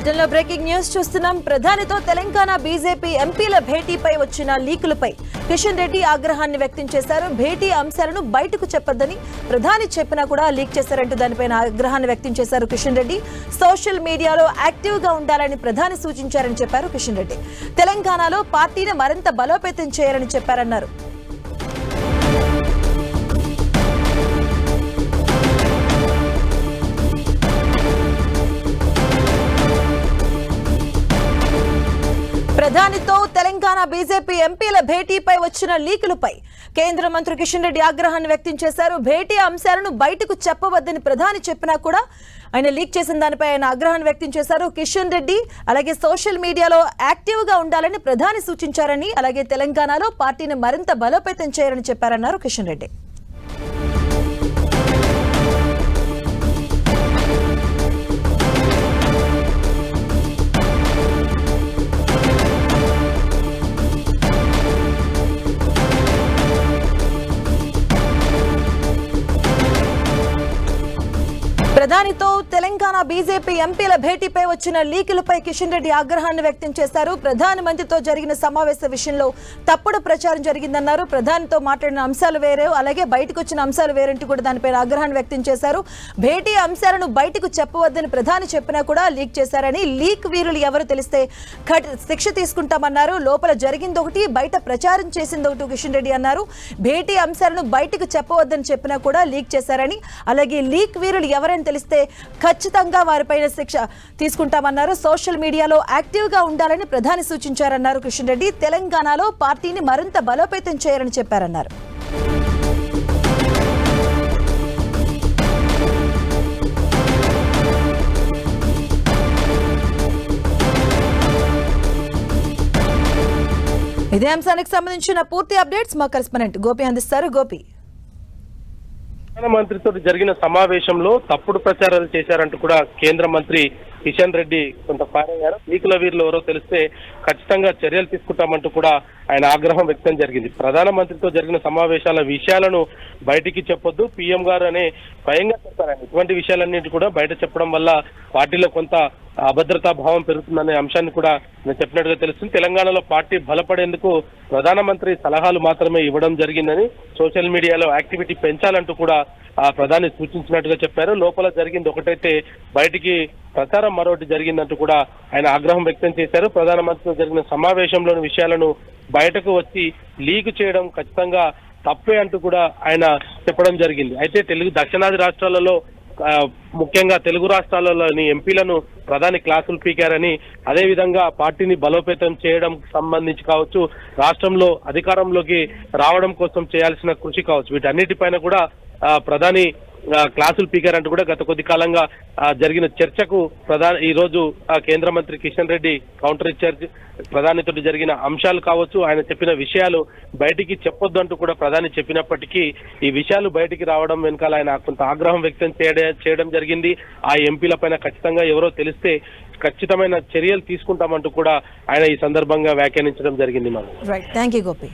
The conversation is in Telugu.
బులెటిన్ లో బ్రేకింగ్ న్యూస్ చూస్తున్నాం. ప్రధానితో తెలంగాణ బీజేపీ ఎంపీల భేటీపై వచ్చిన లీకులపై కిషన్ రెడ్డి ఆగ్రహాన్ని వ్యక్తం చేశారు. భేటీ అంశాలను బయటకు చెప్పొద్దని ప్రధాని చెప్పినా కూడా లీక్ చేశారంటూ దానిపైన ఆగ్రహాన్ని వ్యక్తం చేశారు కిషన్ రెడ్డి. సోషల్ మీడియాలో యాక్టివ్ గా ఉండాలని ప్రధాని సూచించారని చెప్పారు కిషన్ రెడ్డి. తెలంగాణలో పార్టీని మరింత బలోపేతం చేయాలని చెప్పారన్నారు. ప్రధానితో తెలంగాణ బీజేపీ ఎంపీల భేటీపై వచ్చిన లీకులపై కేంద్ర మంత్రి కిషన్ రెడ్డి ఆగ్రహాన్ని వ్యక్తం చేశారు. భేటీ అంశాలను బయటకు చెప్పవద్దని ప్రధాని చెప్పినా కూడా ఆయన లీక్ చేసిన దానిపై ఆయన ఆగ్రహాన్ని వ్యక్తం చేశారు. కిషన్ రెడ్డి అలాగే సోషల్ మీడియాలో యాక్టివ్ గా ఉండాలని ప్రధాని సూచించారని, అలాగే తెలంగాణలో పార్టీని మరింత బలోపేతం చేయాలని చెప్పారన్నారు కిషన్ రెడ్డి. ప్రధానితో తెలంగాణ బీజేపీ ఎంపీల భేటీపై వచ్చిన లీకులపై కిషన్ రెడ్డి ఆగ్రహాన్ని వ్యక్తం చేశారు. ప్రధానమంత్రితో జరిగిన సమావేశ విషయంలో తప్పుడు ప్రచారం జరిగిందన్నారు. ప్రధానితో మాట్లాడిన అంశాలు వేరే, అలాగే బయటకు వచ్చిన అంశాలు వేరంటూ కూడా దానిపై ఆగ్రహాన్ని వ్యక్తం చేశారు. భేటీ అంశాలను బయటకు చెప్పవద్దని ప్రధాని చెప్పినా కూడా లీక్ చేశారని, లీక్ వీరులు ఎవరు తెలిస్తే శిక్ష తీసుకుంటామన్నారు. లోపల జరిగింది ఒకటి, బయట ప్రచారం చేసింది ఒకటి కిషన్ రెడ్డి అన్నారు. భేటీ అంశాలను బయటకు చెప్పవద్దని చెప్పినా కూడా లీక్ చేశారని, అలాగే లీక్ వీరులు ఎవరని తెలిస్తే ఖచ్చితంగా వారిపైన శిక్ష తీసుకుంటామన్నారు. సోషల్ మీడియాలో యాక్టివ్ గా ఉండాలని ప్రధాని సూచించారన్నారు కిషన్ రెడ్డి. తెలంగాణలో పార్టీని మరింత బలోపేతం చేయాలని చెప్పారన్నారు. ఇదే అంశానికి సంబంధించిన పూర్తి అప్డేట్స్ మా కరెస్పాండెంట్ గోపి అందిస్తారు. గోపి, ప్రధానమంత్రితో జరిగిన సమావేశంలో తప్పుడు ప్రచారాలు చేశారంటూ కూడా కేంద్ర మంత్రి కిషన్ రెడ్డి కొంత ఫైర్ అయ్యారు. లీకుల వీరులు ఎవరో తెలిస్తే ఖచ్చితంగా చర్యలు తీసుకుంటామంటూ కూడా ఆయన ఆగ్రహం వ్యక్తం జరిగింది. ప్రధానమంత్రితో జరిగిన సమావేశాల విషయాలను బయటికి చెప్పొద్దు, పీఎం గారు అనే స్వయంగా చెప్పారు. ఆయన ఇటువంటి విషయాలన్నింటి కూడా బయట చెప్పడం వల్ల పార్టీలో కొంత అభద్రతా భావం పెరుగుతుందనే అంశాన్ని కూడా నేను చెప్పినట్టుగా తెలుస్తుంది. తెలంగాణలో పార్టీ బలపడేందుకు ప్రధానమంత్రి సలహాలు మాత్రమే ఇవ్వడం జరిగిందని, సోషల్ మీడియాలో యాక్టివిటీ పెంచాలంటూ కూడా ప్రధాని సూచించినట్టుగా చెప్పారు. లోపల జరిగింది ఒకటైతే బయటికి ప్రచారం మరొకటి జరిగిందంటూ కూడా ఆయన ఆగ్రహం వ్యక్తం చేశారు. ప్రధానమంత్రితో జరిగిన సమావేశంలోని విషయాలను బయటకు వచ్చి లీక్ చేయడం ఖచ్చితంగా తప్పే అంటూ కూడా ఆయన చెప్పడం జరిగింది. అయితే దక్షిణాది రాష్ట్రాలలో ముఖ్యంగా తెలుగు రాష్ట్రాలలోని ఎంపీలను ప్రధాని క్లాసులు పీకారని, అదేవిధంగా పార్టీని బలోపేతం చేయడం సంబంధించి కావచ్చు, రాష్ట్రంలో అధికారంలోకి రావడం కోసం చేయాల్సిన కృషి కావచ్చు, వీటన్నిటిపైన కూడా ప్రధాని క్లాసులు పీకారంటూ కూడా గత కొద్ది కాలంగా జరిగిన చర్చకు ఈ రోజు కేంద్ర మంత్రి కిషన్ రెడ్డి కౌంటర్ ఇచ్చారు. ప్రధానితో జరిగిన అంశాలు కావచ్చు, ఆయన చెప్పిన విషయాలు బయటికి చెప్పొద్దు అంటూ కూడా ప్రధాని చెప్పినప్పటికీ ఈ విషయాలు బయటికి రావడం వెనకాల ఆయన కొంత ఆగ్రహం వ్యక్తం చేయడం జరిగింది. ఆ ఎంపీల పైన ఖచ్చితంగా ఎవరో తెలిస్తే ఖచ్చితమైన చర్యలు తీసుకుంటామంటూ కూడా ఆయన ఈ సందర్భంగా వ్యాఖ్యానించడం జరిగింది. Right, thank you Gopi.